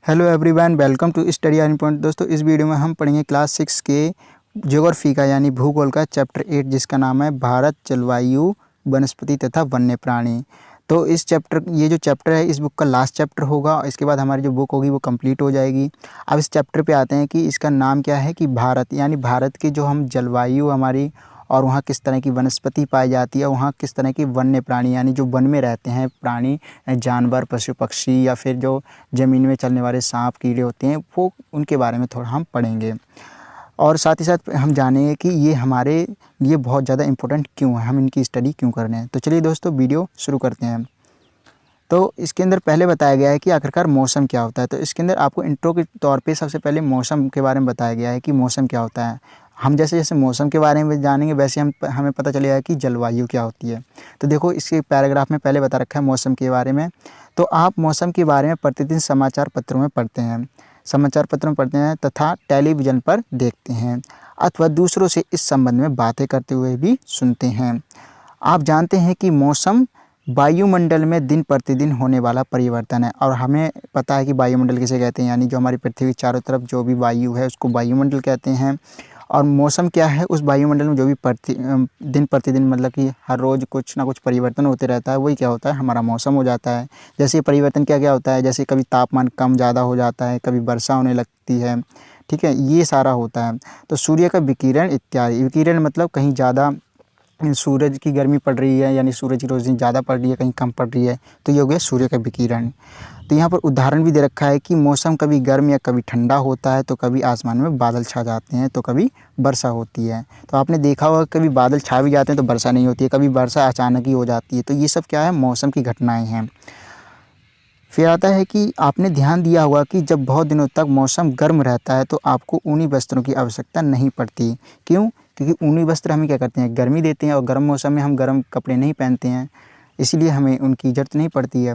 Hello everyone, welcome to study earning point. दोस्तों, इस video में हम पढ़ेंगे क्लास 6 के ज्योग्राफी का यानी भूगोल का चैप्टर 8 जिसका नाम है भारत, जलवायु, वनस्पति तथा वन्य प्राणी। तो ये जो चैप्टर है इस बुक का लास्ट चैप्टर होगा। इसके बाद हमारी जो बुक होगी वो कंप्लीट हो जाएगी। अब इस चैप्टर पे आते हैं कि इसका नाम क्या है कि भारत, यानी भारत की जो हम जलवायु हमारी और वहाँ किस तरह की वनस्पति पाई जाती है, वहाँ किस तरह की वन्य प्राणी यानी जो वन में रहते हैं प्राणी, जानवर, पशु पक्षी या फिर जो ज़मीन में चलने वाले सांप कीड़े होते हैं, वो उनके बारे में थोड़ा हम पढ़ेंगे। और साथ ही साथ हम जानेंगे कि ये हमारे लिए बहुत ज़्यादा इम्पोर्टेंट क्यों है, हम इनकी स्टडी क्यों कर रहे हैं। तो चलिए दोस्तों, वीडियो शुरू करते हैं। तो इसके अंदर पहले बताया गया है कि आखिरकार मौसम क्या होता है। तो इसके अंदर आपको इंट्रो के तौर पे सबसे पहले मौसम के बारे में बताया गया है कि मौसम क्या होता है। हम जैसे जैसे मौसम के बारे में जानेंगे वैसे हमें पता चलेगा कि जलवायु क्या होती है। तो देखो, इसके पैराग्राफ में पहले बता रखा है मौसम के बारे में। तो आप मौसम के बारे में प्रतिदिन समाचार पत्रों में पढ़ते हैं तथा टेलीविज़न पर देखते हैं अथवा दूसरों से इस संबंध में बातें करते हुए भी सुनते हैं। आप जानते हैं कि मौसम वायुमंडल में दिन प्रतिदिन होने वाला परिवर्तन है। और हमें पता है कि वायुमंडल किसे कहते हैं, यानी जो हमारी पृथ्वी के चारों तरफ जो भी वायु है उसको वायुमंडल कहते हैं। और मौसम क्या है, उस वायुमंडल में जो भी दिन प्रतिदिन मतलब कि हर रोज़ कुछ ना कुछ परिवर्तन होते रहता है, वही क्या होता है, हमारा मौसम हो जाता है। जैसे परिवर्तन क्या क्या होता है, जैसे कभी तापमान कम ज़्यादा हो जाता है, कभी वर्षा होने लगती है, ठीक है, ये सारा होता है। तो सूर्य का विकिरण इत्यादि। विकिरण मतलब कहीं ज़्यादा सूरज की गर्मी पड़ रही है, यानी सूरज की रोशनी ज़्यादा पड़ रही है, कहीं कम पड़ रही है, तो ये हो गया सूर्य का विकिरण। तो यहाँ पर उदाहरण भी दे रखा है कि मौसम कभी गर्म या कभी ठंडा होता है, तो कभी आसमान में बादल छा जाते हैं तो कभी वर्षा होती है। तो आपने देखा होगा कभी बादल छा भी जाते हैं तो वर्षा नहीं होती है, कभी वर्षा अचानक ही हो जाती है। तो ये सब क्या है, मौसम की घटनाएँ हैं। फिर आता है कि आपने ध्यान दिया होगा कि जब बहुत दिनों तक मौसम गर्म रहता है तो आपको ऊनी वस्त्रों की आवश्यकता नहीं पड़ती। क्यों? क्योंकि ऊनी वस्त्र हमें क्या करते हैं, गर्मी देते हैं, और गर्म मौसम में हम गर्म कपड़े नहीं पहनते हैं, इसलिए हमें उनकी ज़रूरत नहीं पड़ती है।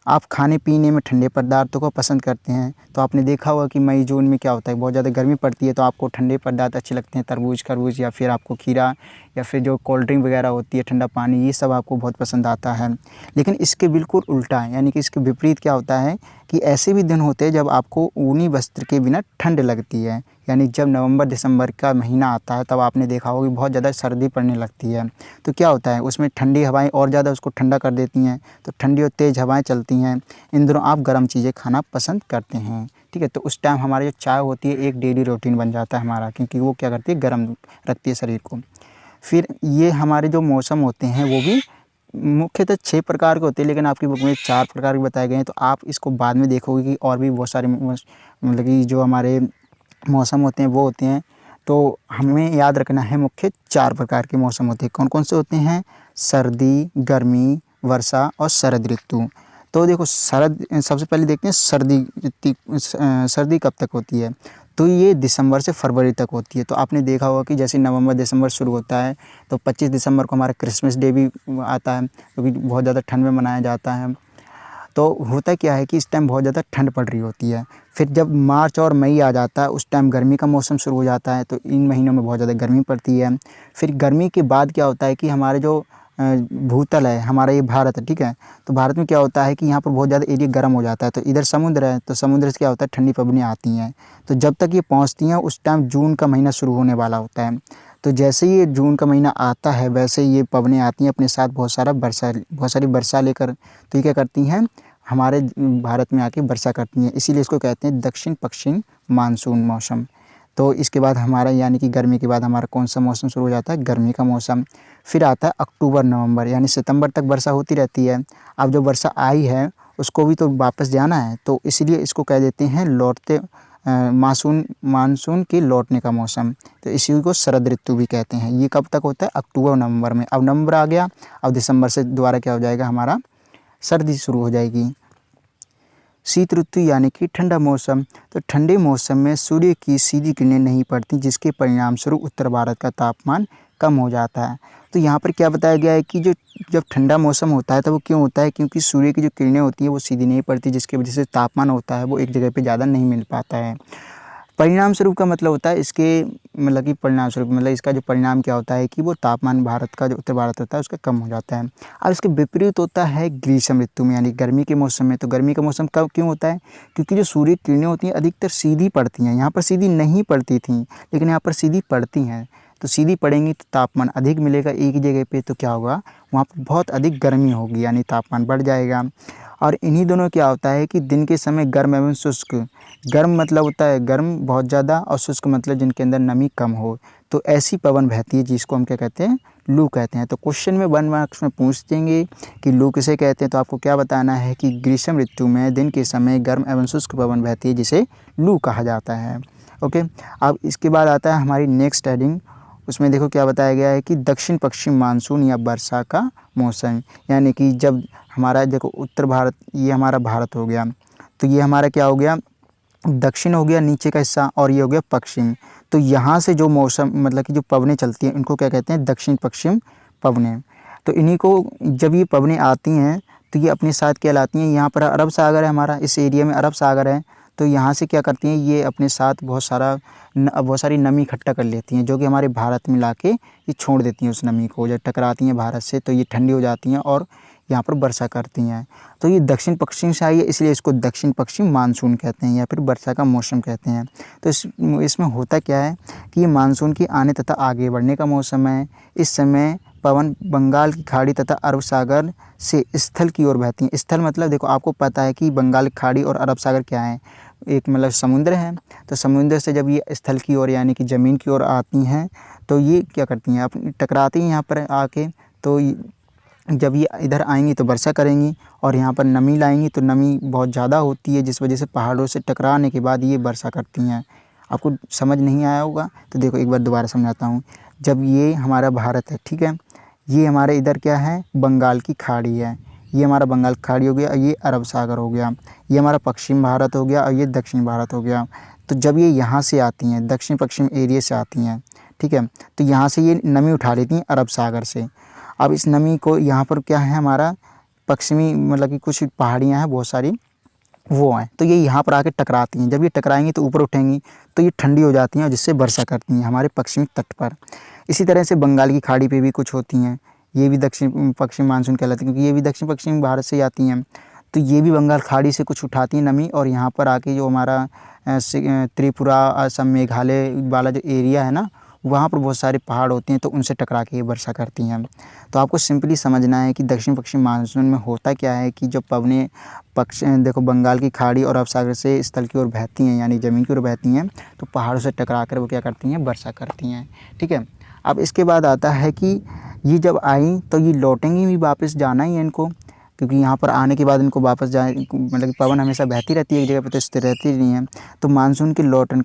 आप खाने पीने में ठंडे पदार्थों को पसंद करते हैं। तो आपने देखा होगा कि मई जून में क्या होता है, बहुत ज़्यादा गर्मी पड़ती है तो आपको ठंडे पदार्थ अच्छे लगते हैं, तरबूज, खरबूज, या फिर आपको खीरा, या फिर जो कोल्ड ड्रिंक वगैरह होती है, ठंडा पानी, ये सब आपको बहुत पसंद आता है। लेकिन इसके बिल्कुल उल्टा है, यानी कि इसके विपरीत क्या होता है कि ऐसे भी दिन होते हैं जब आपको ऊनी वस्त्र के बिना ठंड लगती है। यानी जब नवंबर दिसंबर का महीना आता है तब आपने देखा होगा कि बहुत ज़्यादा सर्दी पड़ने लगती है। तो क्या होता है, उसमें ठंडी हवाएं और ज़्यादा उसको ठंडा कर देती हैं, तो ठंडी और तेज़ हवाएं चलती हैं। इन दिनों आप गर्म चीज़ें खाना पसंद करते हैं, ठीक है। तो उस टाइम हमारी जो चाय होती है एक डेली रूटीन बन जाता है हमारा, क्योंकि वो क्या करती है, गर्म रखती है शरीर को। फिर ये हमारे जो मौसम होते हैं वो भी मुख्यतः 6 प्रकार के होते हैं, लेकिन आपकी बुक में 4 प्रकार के बताए गए हैं। तो आप इसको बाद में देखोगे कि और भी बहुत सारे मतलब कि जो हमारे मौसम होते हैं वो होते हैं। तो हमें याद रखना है मुख्य 4 प्रकार के मौसम होते हैं। कौन कौन से होते हैं? सर्दी, गर्मी, वर्षा और शरद ऋतु। तो देखो, सबसे पहले देखते हैं सर्दी कब तक होती है। तो ये दिसंबर से फरवरी तक होती है। तो आपने देखा होगा कि जैसे नवंबर दिसंबर शुरू होता है तो 25 दिसंबर को हमारा क्रिसमस डे भी आता है, क्योंकि बहुत ज़्यादा ठंड में मनाया जाता है। तो होता क्या है कि इस टाइम बहुत ज़्यादा ठंड पड़ रही होती है। फिर जब मार्च और मई आ जाता है उस टाइम गर्मी का मौसम शुरू हो जाता है, तो इन महीनों में बहुत ज़्यादा गर्मी पड़ती है। फिर गर्मी के बाद क्या होता है कि हमारे जो भूतल है, हमारा ये भारत है, ठीक है। तो भारत में क्या होता है कि यहाँ पर बहुत ज़्यादा एरिया गर्म हो जाता है, तो इधर समुद्र है, तो समुद्र से क्या होता है, ठंडी पवनें आती हैं। तो जब तक ये पहुँचती हैं उस टाइम जून का महीना शुरू होने वाला होता है। तो जैसे ही ये जून का महीना आता है वैसे ही ये पवनें आती हैं अपने साथ बहुत सारी वर्षा लेकर। तो ये क्या करती हैं, हमारे भारत में आके वर्षा करती हैं, इसीलिए इसको कहते हैं दक्षिण पश्चिम मानसून मौसम। तो इसके बाद हमारा यानी कि गर्मी के बाद हमारा कौन सा मौसम शुरू हो जाता है, गर्मी का मौसम। फिर आता है अक्टूबर नवंबर, यानी सितंबर तक वर्षा होती रहती है। अब जो वर्षा आई है उसको भी तो वापस जाना है, तो इसलिए इसको कह देते हैं मानसून के लौटने का मौसम। तो इसी को शरद ऋतु भी कहते हैं। ये कब तक होता है, अक्टूबर नवंबर में। अब नवंबर आ गया, अब दिसंबर से दोबारा क्या हो जाएगा, हमारा सर्दी शुरू हो जाएगी। शीत ऋतु यानी कि ठंडा मौसम। तो ठंडे मौसम में सूर्य की सीधी किरणें नहीं पड़ती, जिसके परिणाम स्वरूप उत्तर भारत का तापमान कम हो जाता है। तो यहाँ पर क्या बताया गया है कि जब ठंडा मौसम होता है तो वो क्यों होता है, क्योंकि सूर्य की जो किरणें होती है वो सीधी नहीं पड़ती, जिसकी वजह से तापमान होता है वो एक जगह पे ज़्यादा नहीं मिल पाता है। परिणाम स्वरूप का मतलब होता है इसके, मतलब कि परिणाम स्वरूप मतलब इसका जो परिणाम क्या होता है कि वो तापमान भारत का जो उत्तर भारत होता है उसका कम हो जाता है। अब इसके विपरीत होता है ग्रीष्म ऋतु में यानी गर्मी के मौसम में। तो गर्मी का मौसम कब क्यों होता है? क्योंकि जो सूर्य किरणें होती हैं अधिकतर सीधी पड़ती हैं, यहाँ पर सीधी नहीं पड़ती थी लेकिन यहाँ पर सीधी पड़ती हैं। तो सीधी पड़ेंगी तो तापमान अधिक मिलेगा एक ही जगह पे, तो क्या होगा वहाँ पर बहुत अधिक गर्मी होगी यानी तापमान बढ़ जाएगा। और इन्हीं दोनों क्या होता है कि दिन के समय गर्म एवं शुष्क, गर्म मतलब होता है गर्म बहुत ज़्यादा और शुष्क मतलब जिनके अंदर नमी कम हो, तो ऐसी पवन बहती है जिसको हम क्या कहते हैं, लू कहते हैं। तो क्वेश्चन में 1 मार्क्स में पूछ देंगे कि लू किसे कहते हैं, तो आपको क्या बताना है कि ग्रीष्म ऋतु में दिन के समय गर्म एवं शुष्क पवन बहती है जिसे लू कहा जाता है। ओके, अब इसके बाद आता है हमारी नेक्स्ट हेडिंग। उसमें देखो क्या बताया गया है कि दक्षिण पश्चिम मानसून या वर्षा का मौसम, यानी कि जब हमारा देखो उत्तर भारत, ये हमारा भारत हो गया, तो ये हमारा क्या हो गया, दक्षिण हो गया नीचे का हिस्सा, और ये हो गया पश्चिम। तो यहाँ से जो मौसम मतलब कि जो पवनें चलती हैं इनको क्या कहते हैं, दक्षिण पश्चिम पवनें। तो इन्हीं को जब ये पवनें आती हैं तो ये अपने साथ क्या लाती हैं, यहाँ पर अरब सागर है हमारा, इस एरिया में अरब सागर है, तो यहाँ से क्या करती हैं ये अपने साथ बहुत सारी नमी इकट्ठा कर लेती हैं जो कि हमारे भारत में लाके ये छोड़ देती हैं। उस नमी को जब टकराती हैं भारत से तो ये ठंडी हो जाती हैं और यहाँ पर वर्षा करती हैं। तो ये दक्षिण पश्चिम से आई है इसलिए इसको दक्षिण पश्चिम मानसून कहते हैं या फिर वर्षा का मौसम कहते हैं। तो इसमें होता क्या है कि ये मानसून के आने तथा आगे बढ़ने का मौसम है। इस समय पवन बंगाल की खाड़ी तथा अरब सागर से स्थल की ओर बहती हैं। स्थल मतलब देखो आपको पता है कि बंगाल की खाड़ी और अरब सागर क्या है, एक मतलब समुद्र है। तो समुद्र से जब ये स्थल की ओर यानी कि ज़मीन की ओर आती हैं तो ये क्या करती हैं, अपनी टकराती हैं यहाँ पर आके। तो जब ये इधर आएंगी तो वर्षा करेंगी और यहाँ पर नमी लाएंगी, तो नमी बहुत ज़्यादा होती है जिस वजह से पहाड़ों से टकराने के बाद ये वर्षा करती हैं। आपको समझ नहीं आया होगा तो देखो एक बार दोबारा समझाता हूँ। जब ये हमारा भारत है, ठीक है, ये हमारे इधर क्या है, बंगाल की खाड़ी है, ये हमारा बंगाल की खाड़ी हो गया, ये अरब सागर हो गया, ये हमारा पश्चिम भारत हो गया और ये दक्षिण भारत हो गया। तो जब ये यहाँ से आती हैं, दक्षिण पश्चिम एरिया से आती हैं, ठीक है, तो यहाँ से ये नमी उठा लेती हैं अरब सागर से। अब इस नमी को यहाँ पर क्या है, हमारा पश्चिमी मतलब कि कुछ पहाड़ियाँ हैं बहुत सारी, वो हैं, तो ये यहाँ पर आके टकराती हैं। जब ये टकराएंगी तो ऊपर उठेंगी तो ये ठंडी हो जाती हैं और जिससे वर्षा करती हैं हमारे पश्चिमी तट पर। इसी तरह से बंगाल की खाड़ी पे भी कुछ होती हैं, ये भी दक्षिण पश्चिम मानसून कहलाती हैं क्योंकि ये भी दक्षिण पश्चिम भारत से आती हैं। तो ये भी बंगाल खाड़ी से कुछ उठाती हैं नमी और यहाँ पर आके जो हमारा त्रिपुरा, असम, मेघालय वाला जो एरिया है ना, वहाँ पर बहुत सारे पहाड़ होते हैं तो उनसे टकरा के ये वर्षा करती हैं। तो आपको सिंपली समझना है कि दक्षिण पश्चिम मानसून में होता क्या है कि जब पवनें देखो बंगाल की खाड़ी और अरब सागर से स्थल की ओर बहती हैं यानी ज़मीन की ओर बहती हैं तो पहाड़ों से टकरा कर वो क्या करती हैं, वर्षा करती हैं। ठीक है, अब इसके बाद आता है कि ये जब आई तो ये लौटेंगी भी, वापस जाना ही है इनको, क्योंकि यहाँ पर आने के बाद इनको वापस जाए मतलब कि पवन हमेशा बहती रहती है एक जगह पर तो स्थिर रहती नहीं है। तो मानसून के लौटने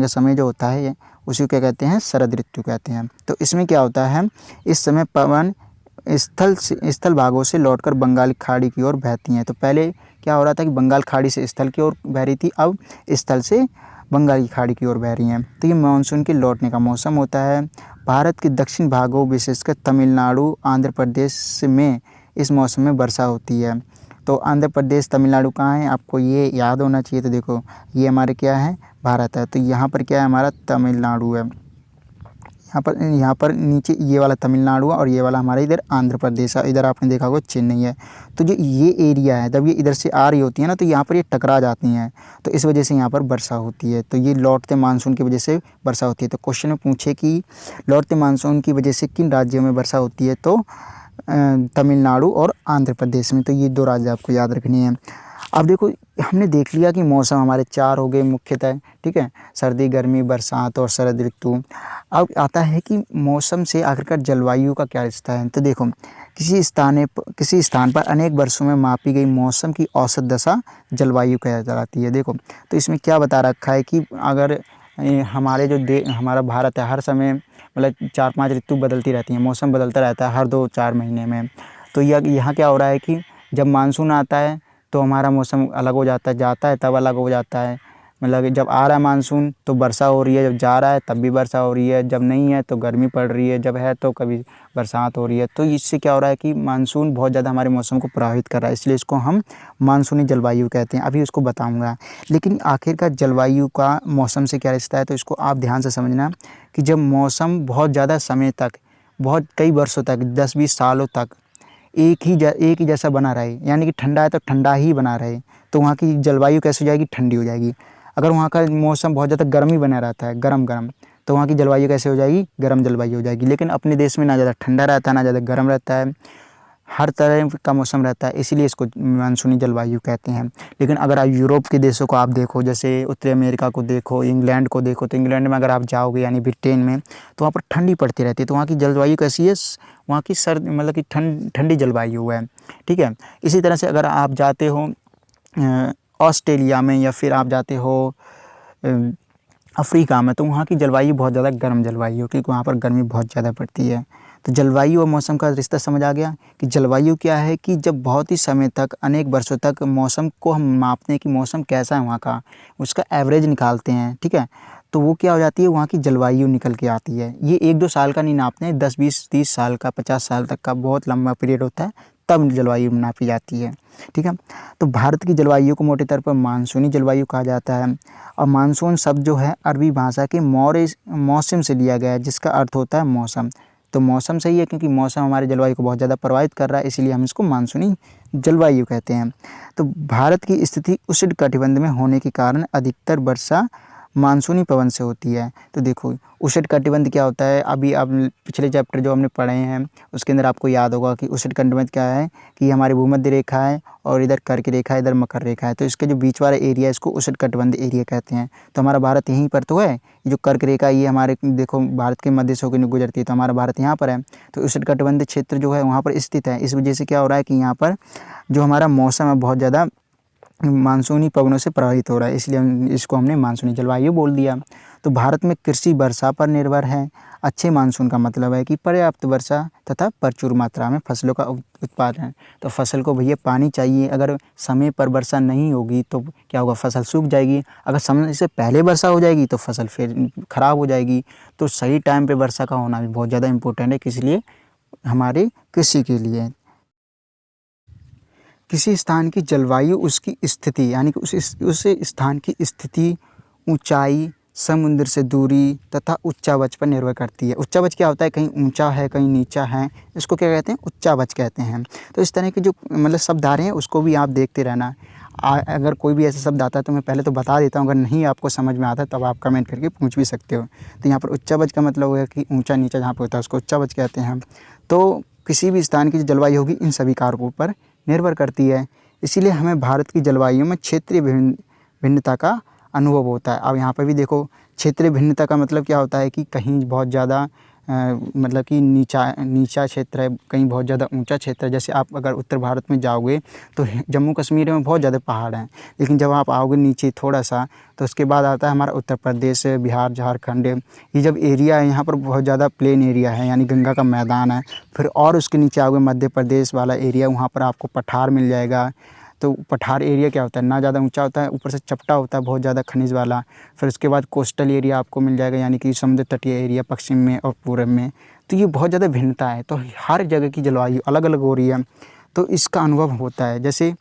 का समय जो होता है उसी को क्या कहते हैं, शरद ऋतु कहते हैं। तो इसमें क्या होता है, इस समय पवन स्थल भागों से लौटकर बंगाल खाड़ी की ओर बहती हैं। तो पहले क्या हो रहा था कि बंगाल खाड़ी से स्थल की ओर बह रही थी, अब स्थल से बंगाल की खाड़ी की ओर बह रही हैं। तो ये मानसून के लौटने का मौसम होता है। भारत के दक्षिण भागों विशेषकर तमिलनाडु, आंध्र प्रदेश में इस मौसम में वर्षा होती है। तो आंध्र प्रदेश, तमिलनाडु कहाँ है आपको ये याद होना चाहिए। तो देखो ये हमारे क्या है, भारत है, तो यहाँ पर क्या है, हमारा तमिलनाडु है। यहाँ पर नीचे ये वाला तमिलनाडु है और ये वाला हमारा इधर आंध्र प्रदेश है। इधर आपने देखा होगा चेन्नई है। तो जो ये एरिया है जब ये इधर से आ रही होती है ना तो यहाँ पर ये टकरा जाती हैं, तो इस वजह से यहाँ पर वर्षा होती है। तो ये लौटते मानसून की वजह से वर्षा होती है। तो क्वेश्चन में पूछे कि लौटते मानसून की वजह से किन राज्यों में वर्षा होती है, तो तमिलनाडु और आंध्र प्रदेश में। तो ये 2 राज्य आपको याद रखने हैं। अब देखो हमने देख लिया कि मौसम हमारे 4 हो गए मुख्यतः, ठीक है, सर्दी, गर्मी, बरसात और शरद ऋतु। अब आता है कि मौसम से आखिरकार जलवायु का क्या रिश्ता है। तो देखो किसी स्थान पर अनेक वर्षों में मापी गई मौसम की औसत दशा जलवायु कहलाती है। देखो तो इसमें क्या बता रखा है कि अगर हमारे हमारा भारत है, हर समय मतलब 4-5 ऋतु बदलती रहती हैं, मौसम बदलता रहता है हर 2-4 महीने में। तो यहाँ क्या हो रहा है कि जब मानसून आता है तो हमारा मौसम अलग हो जाता है, जाता है तब अलग हो जाता है। मतलब कि जब आ रहा है मानसून तो वर्षा हो रही है, जब जा रहा है तब भी वर्षा हो रही है, जब नहीं है तो गर्मी पड़ रही है, जब है तो कभी बरसात हो रही है। तो इससे क्या हो रहा है कि मानसून बहुत ज़्यादा हमारे मौसम को प्रभावित कर रहा है, इसलिए इसको हम मानसूनी जलवायु कहते हैं। अभी उसको बताऊँगा। लेकिन आखिरकार जलवायु का मौसम से क्या रिश्ता है, तो इसको आप ध्यान से समझना कि जब मौसम बहुत ज़्यादा समय तक, बहुत कई वर्षों तक, 10-20 सालों तक एक ही जैसा बना रहे, यानी कि ठंडा है तो ठंडा ही बना रहे, तो वहाँ की जलवायु कैसी हो जाएगी, ठंडी हो जाएगी। अगर वहाँ का मौसम बहुत ज़्यादा गर्म ही बना रहता है, गरम तो वहाँ की जलवायु कैसे हो जाएगी, गर्म जलवायु हो जाएगी। लेकिन अपने देश में ना ज़्यादा ठंडा रहता है ना ज़्यादा गर्म रहता है, हर तरह का मौसम रहता है, इसीलिए इसको मानसूनी जलवायु कहते हैं। लेकिन अगर आप यूरोप के देशों को आप देखो, जैसे उत्तरी अमेरिका को देखो, इंग्लैंड को देखो, तो इंग्लैंड में अगर आप जाओगे यानी ब्रिटेन में, तो वहाँ पर ठंडी पड़ती रहती है। तो वहाँ की जलवायु कैसी है, वहाँ की सर्द मतलब कि ठंडी जलवायु है, ठीक है। इसी तरह से अगर आप जाते हो ऑस्ट्रेलिया में, या फिर आप जाते हो अफ्रीका में, तो वहाँ की जलवायु बहुत ज़्यादा गर्म जलवायु, क्योंकि वहाँ पर गर्मी बहुत ज़्यादा पड़ती है। तो जलवायु और मौसम का रिश्ता समझ आ गया कि जलवायु क्या है, कि जब बहुत ही समय तक, अनेक वर्षों तक मौसम को हम मापते हैं कि मौसम कैसा है वहाँ का, उसका एवरेज निकालते हैं, ठीक है। तो वो क्या हो जाती है, वहाँ की जलवायु निकल के आती है। ये 1-2 साल का नहीं नापते हैं, 10, 20, 30 साल का, 50 साल तक का बहुत लंबा पीरियड होता है, तब जलवायु नापी जाती है, ठीक है। तो भारत की जलवायु को मोटे तौर पर मानसूनी जलवायु कहा जाता है। और मानसून शब्द जो है अरबी भाषा के मौसम से लिया गया है, जिसका अर्थ होता है मौसम। तो मौसम सही है, क्योंकि मौसम हमारे जलवायु को बहुत ज़्यादा प्रभावित कर रहा है, इसीलिए हम इसको मानसूनी जलवायु कहते हैं। तो भारत की स्थिति उष्णकटिबंध में होने के कारण अधिकतर वर्षा मानसूनी पवन से होती है। तो देखो उष्णकटिबंध क्या होता है, अभी आप पिछले चैप्टर जो हमने पढ़े हैं उसके अंदर आपको याद होगा कि उष्णकटिबंध क्या है, कि हमारी भूमध्य रेखा है और इधर कर्क रेखा है, इधर मकर रेखा है, तो इसके जो बीच वाला एरिया है इसको उष्णकटिबंध एरिया कहते हैं। तो हमारा भारत यहीं पर तो है, ये जो कर्क रेखा ये हमारे देखो भारत के मध्य से होकर गुजरती है, तो हमारा भारत यहाँ पर है। तो उष्णकटिबंध क्षेत्र जो है वहाँ पर स्थित है, इस वजह से क्या हो रहा है कि यहाँ पर जो हमारा मौसम है बहुत ज़्यादा मानसूनी पवनों से प्रभावित हो रहा है, इसलिए इसको हमने मानसूनी जलवायु बोल दिया। तो भारत में कृषि वर्षा पर निर्भर है। अच्छे मानसून का मतलब है कि पर्याप्त वर्षा तथा प्रचुर मात्रा में फसलों का उत्पादन। तो फसल को भैया पानी चाहिए, अगर समय पर वर्षा नहीं होगी तो क्या होगा, फसल सूख जाएगी। अगर समय से पहले वर्षा हो जाएगी तो फसल फिर ख़राब हो जाएगी। तो सही टाइम पे वर्षा का होना भी बहुत ज़्यादा इम्पोर्टेंट है, किस लिए, हमारे कृषि के लिए। किसी स्थान की जलवायु उसकी स्थिति, यानी कि उस स्थान की स्थिति, ऊंचाई, समुद्र से दूरी तथा उच्चावच पर निर्भर करती है। उच्चावच क्या होता है, कहीं ऊंचा है कहीं नीचा है, इसको क्या कहते हैं, उच्चावच कहते हैं। तो इस तरह के जो मतलब शब्द आ रहे हैं उसको भी आप देखते रहना। अगर कोई भी ऐसा शब्द आता है तो मैं पहले तो बता देता हूँ, अगर नहीं आपको समझ में आता तब आप कमेंट करके पूछ भी सकते हो। तो यहाँ पर उच्चावच का मतलब है कि ऊंचा नीचा जहाँ पर होता है उसको उच्चावच कहते हैं। तो किसी भी स्थान की जो जलवायु होगी इन सभी कारकों पर निर्भर करती है, इसीलिए हमें भारत की जलवायु में क्षेत्रीय भिन्नता का अनुभव होता है। अब यहाँ पर भी देखो, क्षेत्रीय भिन्नता का मतलब क्या होता है कि कहीं बहुत ज़्यादा मतलब कि नीचा क्षेत्र है, कहीं बहुत ज़्यादा ऊंचा क्षेत्र है। जैसे आप अगर उत्तर भारत में जाओगे तो जम्मू कश्मीर में बहुत ज़्यादा पहाड़ हैं, लेकिन जब आप आओगे नीचे थोड़ा सा तो उसके बाद आता है हमारा उत्तर प्रदेश, बिहार, झारखंड। ये जब एरिया है यहाँ पर बहुत ज़्यादा प्लेन एरिया है, यानी गंगा का मैदान है। फिर और उसके नीचे आओगे मध्य प्रदेश वाला एरिया, वहाँ पर आपको पठार मिल जाएगा। तो पठार एरिया क्या होता है, ना ज़्यादा ऊंचा होता है, ऊपर से चपटा होता है बहुत ज़्यादा खनिज वाला। फिर उसके बाद कोस्टल एरिया आपको मिल जाएगा, यानी कि समुद्र तटीय एरिया पश्चिम में और पूर्व में। तो ये बहुत ज़्यादा भिन्नता है, तो हर जगह की जलवायु अलग अलग हो रही है, तो इसका अनुभव होता है। जैसे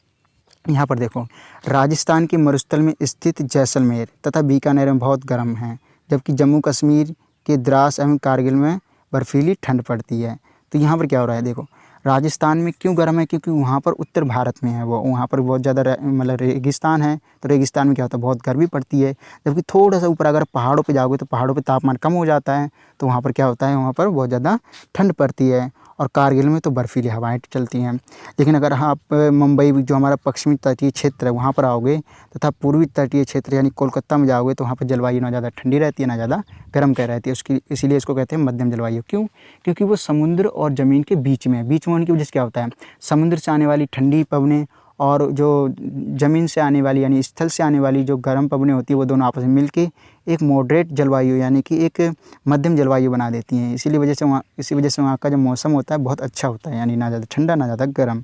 यहाँ पर देखो, राजस्थान के मरुस्थल में स्थित जैसलमेर तथा बीकानेर में बहुत गर्म है, जबकि जम्मू कश्मीर के द्रास एवं कारगिल में बर्फीली ठंड पड़ती है। तो यहाँ पर क्या हो रहा है, देखो राजस्थान में क्यों गर्म है, क्योंकि वहाँ पर उत्तर भारत में है, वो वहाँ पर बहुत ज़्यादा मतलब रेगिस्तान है। तो रेगिस्तान में क्या होता है, बहुत गर्मी पड़ती है। जबकि थोड़ा सा ऊपर अगर पहाड़ों पे जाओगे तो पहाड़ों पे तापमान कम हो जाता है, तो वहाँ पर क्या होता है, वहाँ पर बहुत ज़्यादा ठंड पड़ती है। और कारगिल में तो बर्फीली हवाएँ चलती हैं। लेकिन अगर आप मुंबई जो हमारा पश्चिमी तटीय क्षेत्र है वहाँ पर आओगे तथा पूर्वी तटीय क्षेत्र यानी कोलकाता में जाओगे तो वहाँ पर जलवायु ना ज़्यादा ठंडी रहती है ना ज़्यादा गर्म कह रहती है, उसकी इसीलिए इसको कहते हैं मध्यम जलवायु। क्यों, क्योंकि वो समुद्र और ज़मीन के बीच में होने की वजह से क्या होता है, समुद्र से आने वाली ठंडी पवनें और जो ज़मीन से आने वाली यानी स्थल से आने वाली जो गर्म पवनें होती है वो दोनों आपस में मिलके एक मॉडरेट जलवायु यानी कि एक मध्यम जलवायु बना देती हैं। इसी वजह से वहाँ का जो मौसम होता है बहुत अच्छा होता है, यानी ना ज़्यादा ठंडा ना ज़्यादा गर्म।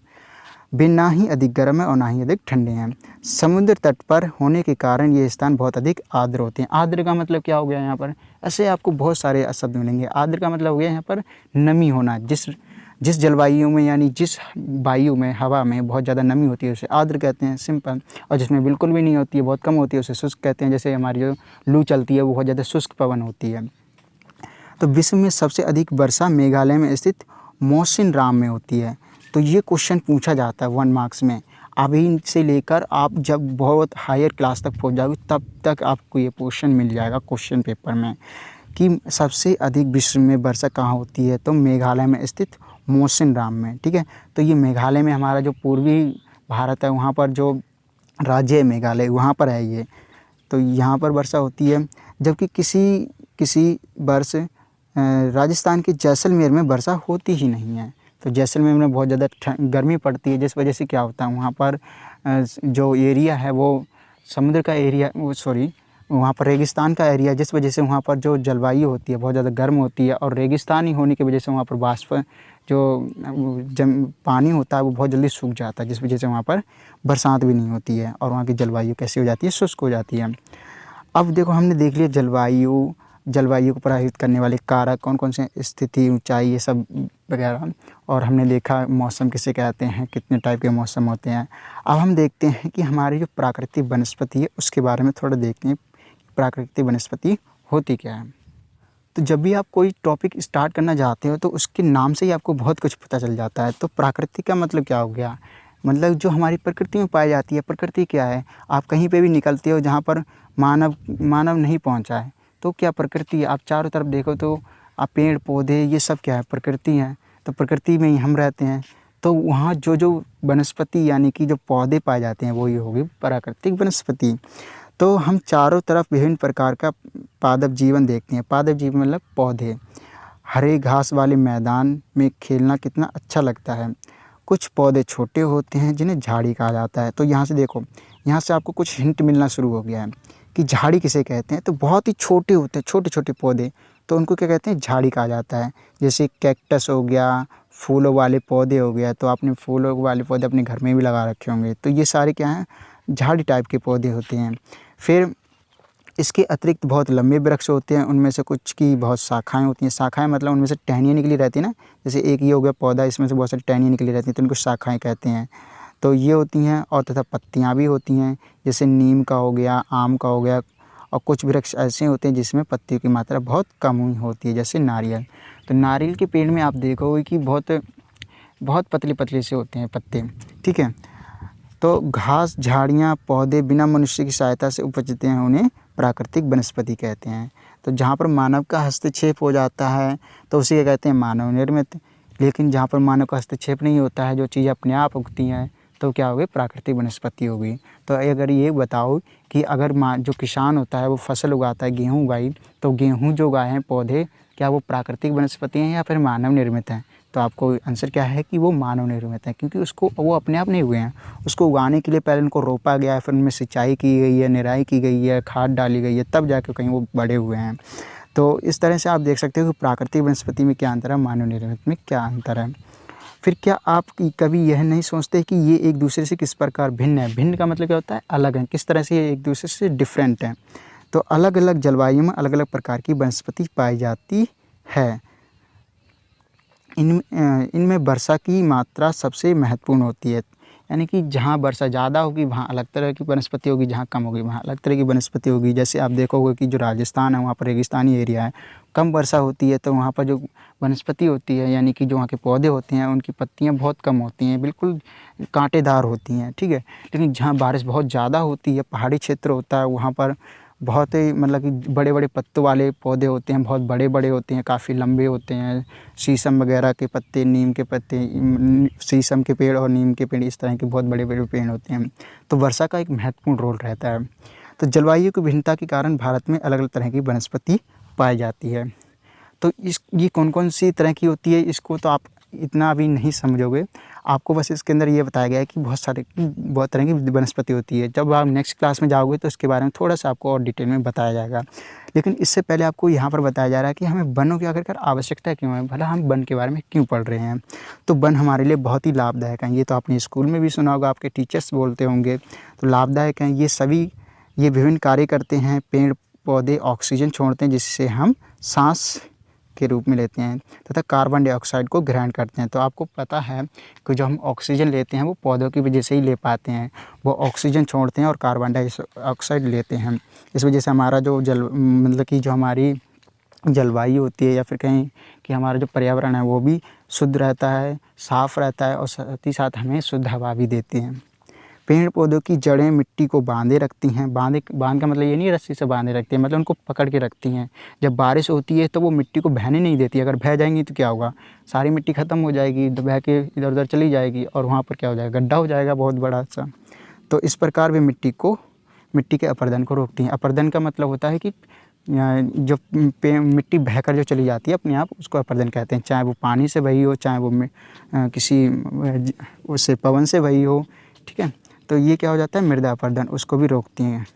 वे ना ही अधिक गर्म है और ना ही अधिक ठंडे हैं। समुद्र तट पर होने के कारण ये स्थान बहुत अधिक आर्द्र होते हैं। आर्द्र का मतलब क्या हो गया यहाँ पर? ऐसे आपको बहुत सारे शब्द मिलेंगे। आर्द्र का मतलब हो गया यहाँ पर नमी होना। जिस जलवायु में यानी जिस वायु में, हवा में बहुत ज़्यादा नमी होती है उसे आर्द्र कहते हैं, सिंपल। और जिसमें बिल्कुल भी नहीं होती है, बहुत कम होती है, उसे शुष्क कहते हैं। जैसे हमारी जो लू चलती है वो बहुत ज़्यादा शुष्क पवन होती है। तो विश्व में सबसे अधिक वर्षा मेघालय में स्थित मौसिनराम में होती है। तो ये क्वेश्चन पूछा जाता है 1 मार्क्स में। अभी से लेकर आप जब बहुत हायर क्लास तक पहुंच जाओगे तब तक आपको ये क्वेश्चन मिल जाएगा क्वेश्चन पेपर में कि सबसे अधिक विश्व में वर्षा कहाँ होती है। तो मेघालय में स्थित मौसिनराम में, ठीक है। तो ये मेघालय में, हमारा जो पूर्वी भारत है वहाँ पर जो राज्य है मेघालय, वहाँ पर है ये। तो यहाँ पर वर्षा होती है। जबकि किसी वर्ष राजस्थान के जैसलमेर में वर्षा होती ही नहीं है। तो जैसलमेर में बहुत ज़्यादा गर्मी पड़ती है, जिस वजह से क्या होता है वहाँ पर जो एरिया है वो समुद्र का एरिया, वहाँ पर रेगिस्तान का एरिया, जिस वजह से वहाँ पर जो जलवायु होती है बहुत ज़्यादा गर्म होती है। और रेगिस्तानी होने की वजह से वहाँ पर बाष्प जो पानी होता है वो बहुत जल्दी सूख जाता है, जिस वजह से वहाँ पर बरसात भी नहीं होती है और वहाँ की जलवायु कैसी हो जाती है? शुष्क हो जाती है। अब देखो, हमने देख लिया जलवायु को प्रभावित करने वाले कारक कौन कौन से, स्थिति, ऊंचाई, ये सब वगैरह। और हमने देखा मौसम किसे कहते हैं, कितने टाइप के मौसम होते हैं। अब हम देखते हैं कि हमारी जो प्राकृतिक वनस्पति है उसके बारे में थोड़ा देखते हैं। प्राकृतिक वनस्पति होती क्या है? तो जब भी आप कोई टॉपिक स्टार्ट करना चाहते हो तो उसके नाम से ही आपको बहुत कुछ पता चल जाता है। तो प्राकृतिक का मतलब क्या हो गया? मतलब जो हमारी प्रकृति में पाई जाती है। प्रकृति क्या है? आप कहीं पे भी निकलते हो जहाँ पर मानव नहीं पहुँचा है तो क्या प्रकृति है? आप चारों तरफ देखो तो आप पेड़ पौधे, ये सब क्या है? प्रकृति है। तो प्रकृति में ही हम रहते हैं। तो वहाँ जो वनस्पति यानी कि जो पौधे पाए जाते हैं वो ही होगी प्राकृतिक वनस्पति। तो हम चारों तरफ विभिन्न प्रकार का पादप जीवन देखते हैं। पादप जीवन मतलब पौधे। हरे घास वाले मैदान में खेलना कितना अच्छा लगता है। कुछ पौधे छोटे होते हैं जिन्हें झाड़ी कहा जाता है। तो यहाँ से देखो, यहाँ से आपको कुछ हिंट मिलना शुरू हो गया है कि झाड़ी किसे कहते हैं। तो बहुत ही छोटे होते हैं, छोटे छोटे पौधे, तो उनको क्या कहते हैं? झाड़ी कहा जाता है। जैसे कैक्टस हो गया, फूलों वाले पौधे हो गया। तो आपने फूलों वाले पौधे अपने घर में भी लगा रखे होंगे। तो ये सारे क्या हैं? झाड़ी टाइप के पौधे होते हैं। फिर इसके अतिरिक्त बहुत लंबे वृक्ष होते हैं। उनमें से कुछ की बहुत शाखाएँ होती हैं। शाखाएँ मतलब उनमें से टहनियाँ निकली रहती है ना। जैसे एक ये हो गया पौधा, इसमें से बहुत सारी टहनियाँ निकली रहती हैं तो उनको शाखाएँ कहते हैं। तो ये होती हैं। और तथा पत्तियाँ भी होती हैं, जैसे नीम का हो गया, आम का हो गया। और कुछ वृक्ष ऐसे होते हैं जिसमें पत्तियों की मात्रा बहुत कम हुई होती है, जैसे नारियल। तो नारियल के पेड़ में आप देखोगे कि बहुत पतले से होते हैं पत्ते, ठीक है। तो घास, झाड़ियाँ, पौधे बिना मनुष्य की सहायता से उपजते हैं, उन्हें प्राकृतिक वनस्पति कहते हैं। तो जहाँ पर मानव का हस्तक्षेप हो जाता है तो उसे क्या कहते हैं? मानव निर्मित। लेकिन जहाँ पर मानव का हस्तक्षेप नहीं होता है, जो चीज़ अपने आप उगती हैं, तो क्या होगी? प्राकृतिक वनस्पति होगी। तो अगर ये बताओ कि अगर जो किसान होता है वो फसल उगाता है, गेहूँ उगाई, तो गेहूँ जो उगाए हैं पौधे, क्या वो प्राकृतिक वनस्पति हैं या फिर मानव निर्मित हैं? तो आपको आंसर क्या है कि वो मानव निर्मित है, क्योंकि वो अपने आप नहीं हुए हैं। उसको उगाने के लिए पहले उनको रोपा गया है, फिर उनमें सिंचाई की गई है, निराई की गई है, खाद डाली गई है, तब जाकर कहीं वो बड़े हुए हैं। तो इस तरह से आप देख सकते हो कि प्राकृतिक वनस्पति में क्या अंतर है, मानव निर्मित में क्या अंतर है। फिर क्या आप कभी यह नहीं सोचते कि ये एक दूसरे से किस प्रकार भिन्न है? भिन्न का मतलब क्या होता है? अलग है। किस तरह से ये एक दूसरे से डिफरेंट है? तो अलग अलग जलवायु में अलग अलग प्रकार की वनस्पति पाई जाती है। इनमें वर्षा की मात्रा सबसे महत्वपूर्ण होती है। यानी कि जहाँ वर्षा ज़्यादा होगी वहाँ अलग तरह की वनस्पति होगी, जहाँ कम होगी वहाँ अलग तरह की वनस्पति होगी। जैसे आप देखोगे कि जो राजस्थान है वहाँ पर रेगिस्तानी एरिया है, कम वर्षा होती है तो वहाँ पर जो वनस्पति होती है यानी कि जो वहाँ के पौधे होते हैं उनकी पत्तियाँ बहुत कम होती हैं, बिल्कुल कांटेदार होती हैं, ठीक है। लेकिन जहाँ बारिश बहुत ज़्यादा होती है, पहाड़ी क्षेत्र होता है, वहाँ पर बहुत ही मतलब कि बड़े बड़े पत्तों वाले पौधे होते हैं, बहुत बड़े बड़े होते हैं, काफ़ी लंबे होते हैं। शीशम वगैरह के पत्ते, नीम के पत्ते, शीशम के पेड़ और नीम के पेड़, इस तरह के बहुत बड़े बड़े पेड़ होते हैं। तो वर्षा का एक महत्वपूर्ण रोल रहता है। तो जलवायु की भिन्नता के कारण भारत में अलग अलग तरह की वनस्पति पाई जाती है। तो ये कौन कौन सी तरह की होती है, इसको तो आप इतना अभी नहीं समझोगे। आपको बस इसके अंदर ये बताया गया है कि बहुत तरह की वनस्पति होती है। जब आप नेक्स्ट क्लास में जाओगे तो इसके बारे में थोड़ा सा आपको और डिटेल में बताया जाएगा। लेकिन इससे पहले आपको यहाँ पर बताया जा रहा है कि हमें वनों की आखिरकार आवश्यकता क्यों है, भला हम वन के बारे में क्यों पढ़ रहे हैं। तो वन हमारे लिए बहुत ही लाभदायक हैं। ये तो आपने स्कूल में भी सुना होगा, आपके टीचर्स बोलते होंगे। तो लाभदायक हैं ये विभिन्न कार्य करते हैं। पेड़ पौधे ऑक्सीजन छोड़ते हैं जिससे हम सांस के रूप में लेते हैं तथा कार्बन डाइऑक्साइड को ग्रहण करते हैं। तो आपको पता है कि जो हम ऑक्सीजन लेते हैं वो पौधों की वजह से ही ले पाते हैं। वो ऑक्सीजन छोड़ते हैं और कार्बन डाइऑक्साइड लेते हैं। इस वजह से हमारा जो मतलब कि जो हमारी जलवायु होती है या फिर कहीं कि हमारा जो पर्यावरण है वो भी शुद्ध रहता है, साफ़ रहता है और साथ ही साथ हमें शुद्ध हवा भी देते हैं। पेड़ पौधों की जड़ें मिट्टी को बांधे रखती हैं। बांध का मतलब ये नहीं रस्सी से बांधे रखती हैं, मतलब उनको पकड़ के रखती हैं। जब बारिश होती है तो वो मिट्टी को बहने नहीं देती। अगर बह जाएंगी तो क्या होगा, सारी मिट्टी ख़त्म हो जाएगी, तो बह के इधर उधर चली जाएगी और वहाँ पर क्या हो जाएगा, गड्ढा हो जाएगा बहुत बड़ा सा। तो इस प्रकार वे मिट्टी के अपरदन को रोकती हैं। अपरदन का मतलब होता है कि जो मिट्टी बहकर जो चली जाती है अपने आप, उसको अपरदन कहते हैं। चाहे वो पानी से बही हो, चाहे वो किसी उससे पवन से बही हो, ठीक है। तो ये क्या हो जाता है, मृदा अपरदन, उसको भी रोकती हैं।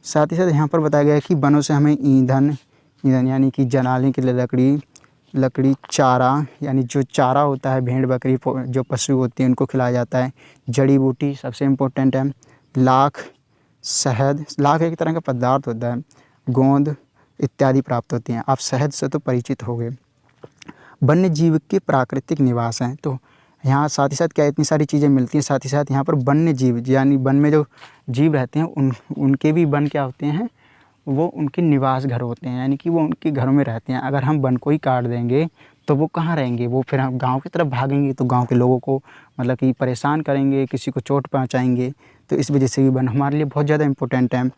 साथ ही साथ यहाँ पर बताया गया है कि वनों से हमें ईंधन यानी कि जलाने के लिए लकड़ी, चारा यानी जो चारा होता है, भेड़ बकरी जो पशु होती हैं उनको खिलाया जाता है। जड़ी बूटी सबसे इम्पोर्टेंट है। लाख, शहद, लाख एक तरह का पदार्थ होता है, गोंद इत्यादि प्राप्त होती हैं। आप शहद से तो परिचित होंगे। वन्य जीव के प्राकृतिक निवास हैं। तो यहाँ साथ ही साथ क्या इतनी सारी चीज़ें मिलती हैं। साथ ही साथ यहाँ पर वन्य जीव यानी वन में जो जीव रहते हैं उनके भी वन क्या होते हैं, वो उनके निवास घर होते हैं, यानी कि वो उनके घरों में रहते हैं। अगर हम वन को ही काट देंगे तो वो कहाँ रहेंगे, वो फिर हम गाँव की तरफ भागेंगे तो गाँव के लोगों को मतलब कि परेशान करेंगे, किसी को चोट पहुँचाएँगे। तो इस वजह से भी वन हमारे लिए बहुत ज़्यादा इम्पोर्टेंट है।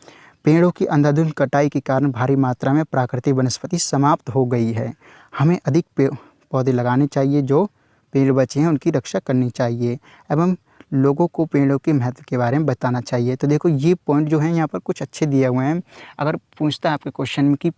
पेड़ों की अंधाधुंध कटाई के कारण भारी मात्रा में प्राकृतिक वनस्पति समाप्त हो गई है। हमें अधिक पौधे लगाने चाहिए, जो पेड़ बचे हैं उनकी रक्षा करनी चाहिए एवं लोगों को पेड़ों के महत्व के बारे में बताना चाहिए। तो देखो ये पॉइंट जो हैं यहाँ पर कुछ अच्छे दिए हुए हैं। अगर पूछता है आपके क्वेश्चन में कि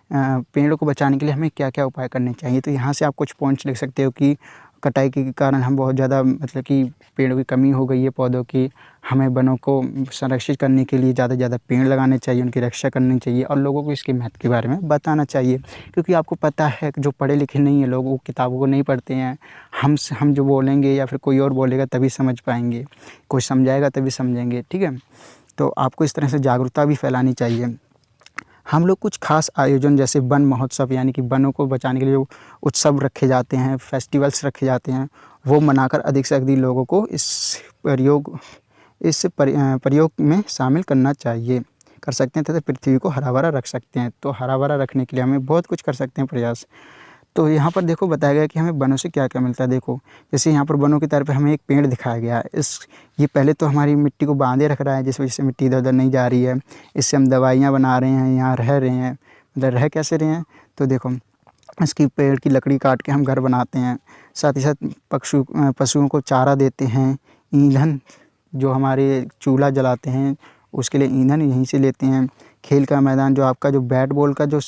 पेड़ों को बचाने के लिए हमें क्या क्या उपाय करने चाहिए, तो यहाँ से आप कुछ पॉइंट्स लिख सकते हो कि कटाई के कारण हम बहुत ज़्यादा मतलब कि पेड़ों की कमी हो गई है, पौधों की। हमें वनों को संरक्षित करने के लिए ज़्यादा से ज़्यादा पेड़ लगाने चाहिए, उनकी रक्षा करनी चाहिए और लोगों को इसके महत्व के बारे में बताना चाहिए। क्योंकि आपको पता है कि जो पढ़े लिखे नहीं है लोग, वो किताबों को नहीं पढ़ते हैं। हम जो बोलेंगे या फिर कोई और बोलेगा तभी समझ पाएंगे, कोई समझाएगा तभी समझेंगे, ठीक है। तो आपको इस तरह से जागरूकता भी फैलानी चाहिए। हम लोग कुछ खास आयोजन जैसे वन महोत्सव यानी कि वनों को बचाने के लिए जो उत्सव रखे जाते हैं, फेस्टिवल्स रखे जाते हैं, वो मनाकर अधिक से अधिक लोगों को इस प्रयोग में शामिल कर सकते हैं तथा पृथ्वी को हरा भरा रख सकते हैं। तो हरा भरा रखने के लिए हमें बहुत कुछ कर सकते हैं प्रयास। तो यहाँ पर देखो बताया गया कि हमें वनों से क्या क्या मिलता है। देखो जैसे यहाँ पर वनों की तरफ हमें एक पेड़ दिखाया गया है। ये पहले तो हमारी मिट्टी को बांधे रख रहा है, जिस वजह से मिट्टी इधर उधर नहीं जा रही है। इससे हम दवाइयाँ बना रहे हैं, यहाँ रह रहे हैं। मतलब रह कैसे रहे हैं, तो देखो इसकी पेड़ की लकड़ी काट के हम घर बनाते हैं। साथ ही साथ पशुओं को चारा देते हैं। ईंधन जो हमारे चूल्हा जलाते हैं उसके लिए ईंधन यहीं से लेते हैं। खेल का मैदान जो आपका जो बैट बॉल का जो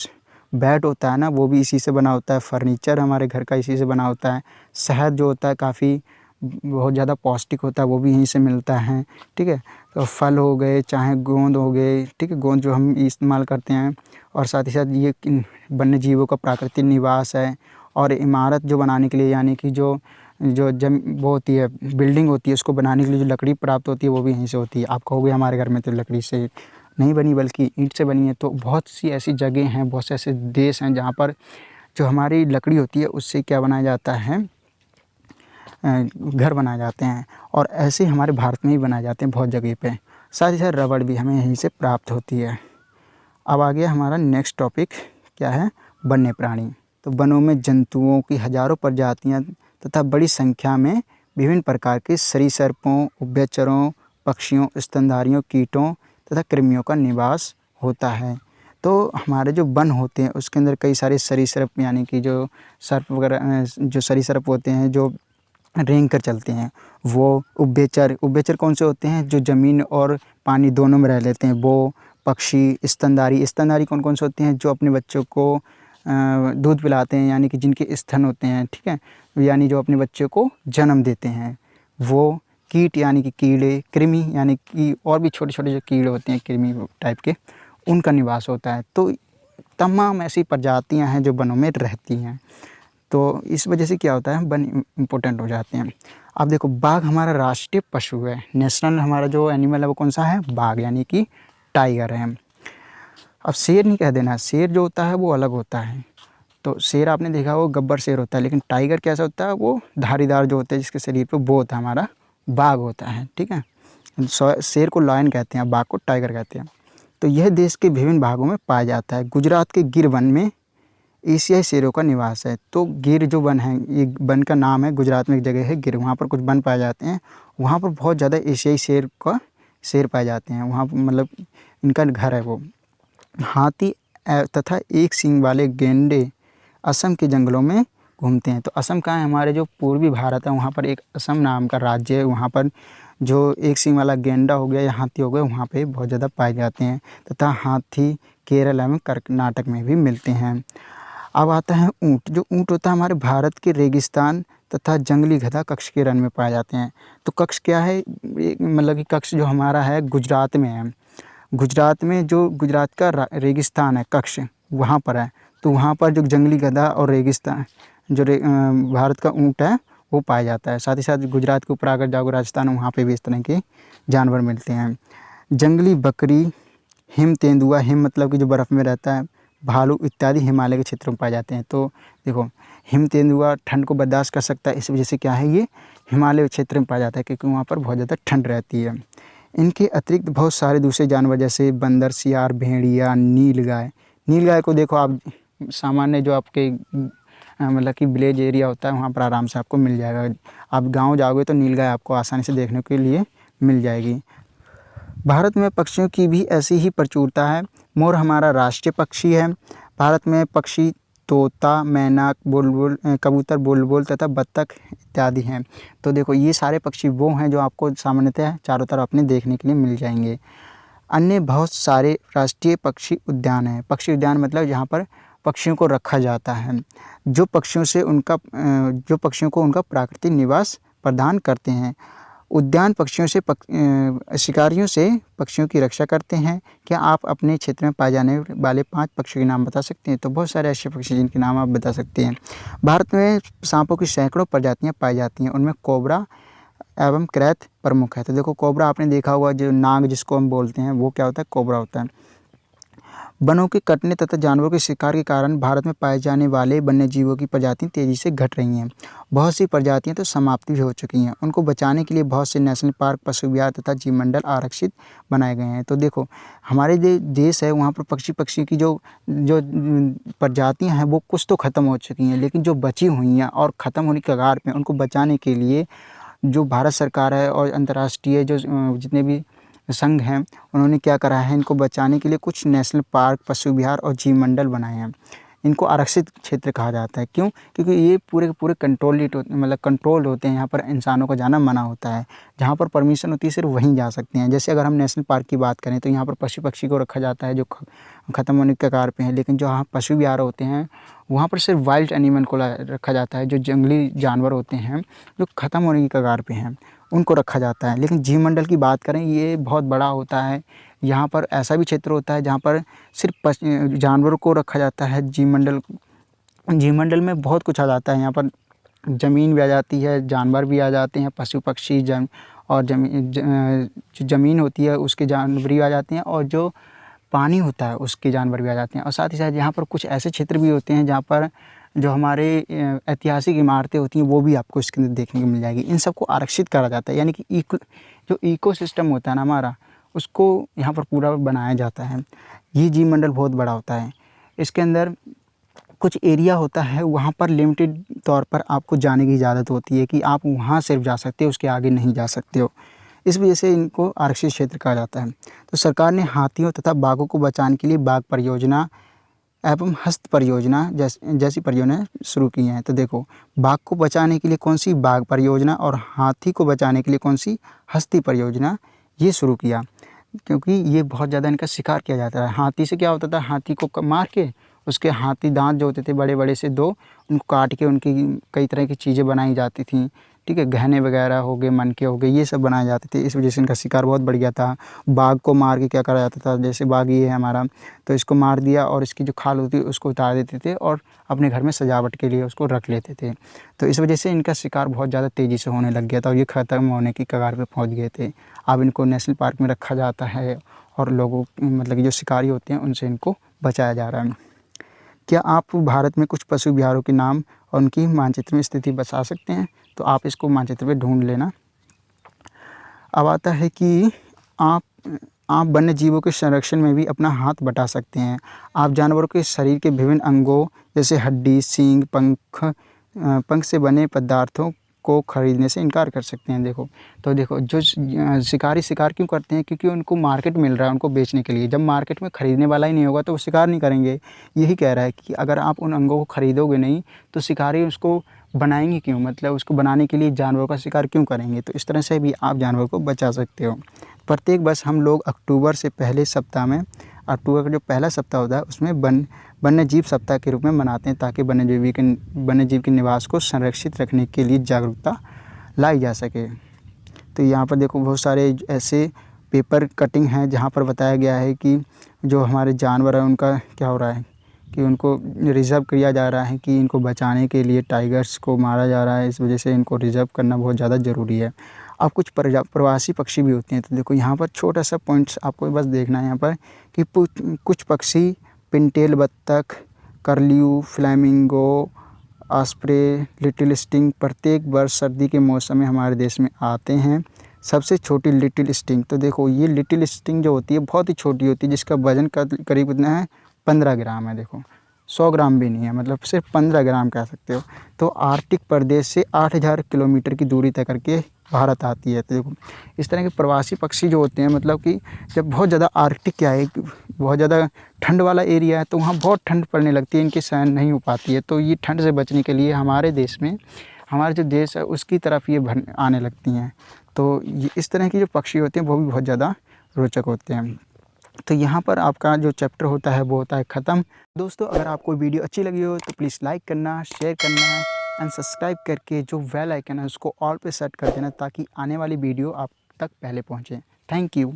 बैट होता है ना, वो भी इसी से बना होता है। फर्नीचर हमारे घर का इसी से बना होता है। शहद जो होता है काफ़ी बहुत ज़्यादा पौष्टिक होता है, वो भी यहीं से मिलता है, ठीक है। तो फल हो गए, चाहे गोंद हो गए, ठीक है, गोंद जो हम इस्तेमाल करते हैं। और साथ ही साथ ये वन्य जीवों का प्राकृतिक निवास है। और इमारत जो बनाने के लिए यानी कि वो होती है, बिल्डिंग होती है, उसको बनाने के लिए जो लकड़ी प्राप्त होती है वो भी यहीं से होती है। आप कहोगे हमारे घर में तो लकड़ी से नहीं बनी बल्कि ईंट से बनी है। तो बहुत सी ऐसी जगह हैं, बहुत से ऐसे देश हैं जहाँ पर जो हमारी लकड़ी होती है उससे क्या बनाया जाता है, घर बनाए जाते हैं। और ऐसे हमारे भारत में ही बनाए जाते हैं बहुत जगह पे। साथ ही साथ रबड़ भी हमें यहीं से प्राप्त होती है। अब आ गया हमारा नेक्स्ट टॉपिक, क्या है, वन्य प्राणी। तो वनों में जंतुओं की हज़ारों प्रजातियाँ तथा बड़ी संख्या में विभिन्न प्रकार के सरीसृपों, उभयचरों, पक्षियों, स्तनधारियों, कीटों तथा कृमियों का निवास होता है। तो हमारे जो वन होते हैं उसके अंदर कई सारे सरीसृप यानी कि जो सर्प वगैरह जो सरीसृप होते हैं जो रेंग कर चलते हैं, वो उभयचर कौन से होते हैं, जो ज़मीन और पानी दोनों में रह लेते हैं। वो पक्षी, स्तनधारी कौन कौन से होते हैं, जो अपने बच्चों को दूध पिलाते हैं, यानी कि जिनके स्तन होते हैं, ठीक है, यानी जो अपने बच्चे को जन्म देते हैं, वो कीट यानी कि कीड़े, कृमि यानी कि और भी छोटे छोटे जो कीड़े होते हैं कृमि टाइप के, उनका निवास होता है। तो तमाम ऐसी प्रजातियां हैं जो वनों में रहती हैं। तो इस वजह से क्या होता है, वन इम्पोर्टेंट हो जाते हैं। अब देखो, बाघ हमारा राष्ट्रीय पशु है, नेशनल हमारा जो एनिमल है वो कौन सा है, बाघ यानी कि टाइगर है। अब शेर नहीं कह देना, शेर जो होता है वो अलग होता है। तो शेर आपने देखा वो गब्बर शेर होता है, लेकिन टाइगर कैसा होता है, वो धारीदार जो होता है जिसके शरीर पे, वो होता है हमारा बाघ होता है, ठीक है। शेर को लायन कहते हैं, बाघ को टाइगर कहते हैं। तो यह देश के विभिन्न भागों में पाया जाता है। गुजरात के गिर वन में एशियाई शेरों का निवास है। तो गिर जो वन है, ये वन का नाम है, गुजरात में एक जगह है गिर, वहाँ पर कुछ वन पाए जाते हैं। वहाँ पर बहुत ज़्यादा एशियाई शेर पाए जाते हैं, वहाँ मतलब इनका घर है वो। हाथी तथा एक सींग वाले गैंडे असम के जंगलों में घूमते हैं। तो असम कहाँ है, हमारे जो पूर्वी भारत है वहाँ पर एक असम नाम का राज्य है। वहाँ पर जो एक सींग वाला गैंडा हो गया या हाथी हो गया, वहाँ पे बहुत ज़्यादा पाए जाते हैं। तथा हाथी केरल एवं कर्नाटक में भी मिलते हैं। अब आता है ऊँट। जो ऊँट होता है हमारे भारत के रेगिस्तान तथा जंगली गधा कक्ष के रन में पाए जाते हैं। तो कक्ष क्या है, मतलब कि कक्ष जो हमारा है गुजरात में है। गुजरात में जो गुजरात का रेगिस्तान है कक्ष, वहाँ पर है। तो वहाँ पर जो जंगली गधा और रेगिस्तान जो भारत का ऊँट है वो पाया जाता है। साथ ही साथ गुजरात के ऊपर अगर जाओगे राजस्थान, वहाँ पे भी इस तरह के जानवर मिलते हैं। जंगली बकरी, हिम तेंदुआ, हिम मतलब कि जो बर्फ़ में रहता है, भालू इत्यादि हिमालय के क्षेत्रों में पाए जाते हैं। तो देखो, हिम तेंदुआ ठंड को बर्दाश्त कर सकता है, इस वजह से क्या है, ये हिमालय क्षेत्र में पाया जाता है, क्योंकि वहाँ पर बहुत ज़्यादा ठंड रहती है। इनके अतिरिक्त बहुत सारे दूसरे जानवर जैसे बंदर, सियार, भेड़िया, नीलगाय। नीलगाय को देखो आप, सामान्य जो आपके मतलब कि विलेज एरिया होता है वहाँ पर आराम से आपको मिल जाएगा। आप गांव जाओगे तो नीलगाय आपको आसानी से देखने के लिए मिल जाएगी। भारत में पक्षियों की भी ऐसी ही प्रचुरता है। मोर हमारा राष्ट्रीय पक्षी है। भारत में पक्षी तोता, मैना, बुलबुल, कबूतर, बुलबुल तथा बत्तख इत्यादि हैं। तो देखो, ये सारे पक्षी वो हैं जो आपको सामान्यतः चारों तरफ अपने देखने के लिए मिल जाएंगे। अन्य बहुत सारे राष्ट्रीय पक्षी उद्यान हैं। पक्षी उद्यान मतलब जहाँ पर पक्षियों को रखा जाता है, जो पक्षियों को उनका प्राकृतिक निवास प्रदान करते हैं। उद्यान पक्षियों से शिकारियों से पक्षियों की रक्षा करते हैं। क्या आप अपने क्षेत्र में पाए जाने वाले 5 पक्षियों के नाम बता सकते हैं? तो बहुत सारे ऐसे पक्षी जिनके नाम आप बता सकते हैं। भारत में सांपों की सैकड़ों प्रजातियां पाई जाती हैं, उनमें कोबरा एवं क्रैत प्रमुख है। तो देखो, कोबरा आपने देखा होगा, जो नाग जिसको हम बोलते हैं, वो क्या होता है, कोबरा होता है। वनों के कटने तथा जानवरों के शिकार के कारण भारत में पाए जाने वाले वन्यजीवों की प्रजातियां तेज़ी से घट रही हैं। बहुत सी प्रजातियां तो समाप्ति भी हो चुकी हैं। उनको बचाने के लिए बहुत से नेशनल पार्क, पशु विहार तथा जीवमंडल आरक्षित बनाए गए हैं। तो देखो, हमारे देश है वहाँ पर पक्षी की जो प्रजातियाँ हैं वो कुछ तो ख़त्म हो चुकी हैं, लेकिन जो बची हुई हैं और ख़त्म होने की कगार पे, उनको बचाने के लिए जो भारत सरकार है और अंतर्राष्ट्रीय जो जितने भी संघ हैं, उन्होंने क्या करा है, इनको बचाने के लिए कुछ नेशनल पार्क, पशु विहार और जीवमंडल बनाए हैं। इनको आरक्षित क्षेत्र कहा जाता है। क्यों? क्योंकि ये पूरे के पूरे कंट्रोल होते हैं। यहाँ पर इंसानों का जाना मना होता है। जहाँ पर परमिशन होती है सिर्फ वहीं जा सकते हैं। जैसे अगर हम नेशनल पार्क की बात करें तो यहाँ पर पशु पक्षी को रखा जाता है जो ख़त्म होने के कगार पे हैं। लेकिन जो यहाँ पशु विहार होते हैं वहाँ पर सिर्फ वाइल्ड एनिमल को रखा जाता है, जो जंगली जानवर होते हैं जो ख़त्म होने की कगार पे हैं, उनको रखा जाता है। लेकिन जीवमंडल की बात करें, ये बहुत बड़ा होता है। यहाँ पर ऐसा भी क्षेत्र होता है जहाँ पर सिर्फ जानवरों को रखा जाता है। जीवमंडल में बहुत कुछ आ जाता है। यहाँ पर ज़मीन भी आ जाती है, जानवर भी आ जाते हैं, पशु पक्षी और जो ज़मीन होती है उसके जानवर भी आ जाते हैं, और जो पानी होता है उसके जानवर भी आ जाते हैं। और साथ ही साथ यहाँ पर कुछ ऐसे क्षेत्र भी होते हैं जहाँ पर जो हमारे ऐतिहासिक इमारतें होती हैं वो भी आपको इसके अंदर देखने को मिल जाएगी। इन सबको आरक्षित करा जाता है, यानी कि जो इकोसिस्टम होता है ना हमारा, उसको यहाँ पर पूरा बनाया जाता है। ये जीवमंडल बहुत बड़ा होता है। इसके अंदर कुछ एरिया होता है, वहाँ पर लिमिटेड तौर पर आपको जाने की इजाज़त होती है कि आप वहाँ सिर्फ जा सकते हो, उसके आगे नहीं जा सकते हो। इस वजह से इनको आरक्षित क्षेत्र कहा जाता है। तो सरकार ने हाथियों तथा बाघों को बचाने के लिए बाघ परियोजना एवं हस्त परियोजना जैसी परियोजनाएं शुरू की हैं। तो देखो, बाघ को बचाने के लिए कौन सी बाघ परियोजना और हाथी को बचाने के लिए कौन सी हस्ती परियोजना ये शुरू किया, क्योंकि ये बहुत ज़्यादा इनका शिकार किया जाता है। हाथी से क्या होता था, हाथी को मार के उसके हाथी दांत जो होते थे बड़े बड़े से 2, उनको काट के उनकी कई तरह की चीज़ें बनाई जाती थी, ठीक है। गहने वगैरह हो गए, मनके हो गए, ये सब बनाए जाते थे। इस वजह से इनका शिकार बहुत बढ़ गया था। बाघ को मार के क्या करा जाता था, जैसे बाघ ये है हमारा, तो इसको मार दिया और इसकी जो खाल होती है उसको उतार देते थे और अपने घर में सजावट के लिए उसको रख लेते थे। तो इस वजह से इनका शिकार बहुत ज़्यादा तेज़ी से होने लग गया था और ये ख़त्म होने की कगार पे पहुंच गए थे। अब इनको नेशनल पार्क में रखा जाता है और लोगों मतलब कि जो शिकारी होते हैं उनसे इनको बचाया जा रहा है। क्या आप भारत में कुछ पशु विहारों के नाम और उनकी मानचित्र में स्थिति बता सकते हैं? तो आप इसको मानचित्र में ढूंढ लेना। अब आता है कि आप वन्य जीवों के संरक्षण में भी अपना हाथ बटा सकते हैं। आप जानवरों के शरीर के विभिन्न अंगों जैसे हड्डी, सींग, पंख से बने पदार्थों को खरीदने से इनकार कर सकते हैं। देखो जो शिकारी शिकार क्यों करते हैं, क्योंकि उनको मार्केट मिल रहा है उनको बेचने के लिए। जब मार्केट में ख़रीदने वाला ही नहीं होगा तो वो शिकार नहीं करेंगे। यही कह रहा है कि अगर आप उन अंगों को ख़रीदोगे नहीं तो शिकारी उसको बनाएंगे क्यों, मतलब उसको बनाने के लिए जानवरों का शिकार क्यों करेंगे। तो इस तरह से भी आप जानवरों को बचा सकते हो। प्रत्येक वर्ष हम लोग अक्टूबर का जो पहला सप्ताह होता है उसमें वन्य जीव सप्ताह के रूप में मनाते हैं, ताकि वन्य जीव के निवास को संरक्षित रखने के लिए जागरूकता लाई जा सके। तो यहाँ पर देखो बहुत सारे ऐसे पेपर कटिंग हैं जहाँ पर बताया गया है कि जो हमारे जानवर हैं उनका क्या हो रहा है, कि उनको रिज़र्व किया जा रहा है, कि इनको बचाने के लिए टाइगर्स को मारा जा रहा है। इस वजह से इनको रिज़र्व करना बहुत ज़्यादा ज़रूरी है। अब कुछ प्रवासी पक्षी भी होते हैं। तो देखो यहाँ पर छोटा सा पॉइंट्स आपको बस देखना है यहाँ पर कि कुछ पक्षी पिनटेल बत्तख, कर्ल्यू, फ्लैमिंगो, ऑस्प्रे, लिटिल स्टिंग प्रत्येक वर्ष सर्दी के मौसम में हमारे देश में आते हैं। सबसे छोटी लिटिल स्टिंग, तो देखो ये लिटिल स्टिंग जो होती है बहुत ही छोटी होती है, जिसका वज़न करीब कितना है, 15 ग्राम है। देखो 100 ग्राम भी नहीं है, मतलब सिर्फ 15 ग्राम कह सकते हो। तो आर्कटिक प्रदेश से 8000 किलोमीटर की दूरी तय करके भारत आती है। तो देखो इस तरह के प्रवासी पक्षी जो होते हैं, मतलब कि जब बहुत ज़्यादा आर्कटिक क्या है, बहुत ज़्यादा ठंड वाला एरिया है, तो वहाँ बहुत ठंड पड़ने लगती है, इनकी सहन नहीं हो पाती है। तो ये ठंड से बचने के लिए हमारे देश में, हमारा जो देश है उसकी तरफ ये आने लगती हैं। तो ये इस तरह की जो पक्षी होते हैं वो भी बहुत ज़्यादा रोचक होते हैं। तो यहाँ पर आपका जो चैप्टर होता है वो होता है ख़त्म। दोस्तों अगर आपको वीडियो अच्छी लगी हो तो प्लीज़ लाइक करना, शेयर करना एंड सब्सक्राइब करके जो बेल आइकन है उसको ऑल पे सेट कर देना, ताकि आने वाली वीडियो आप तक पहले पहुँचे। Thank you.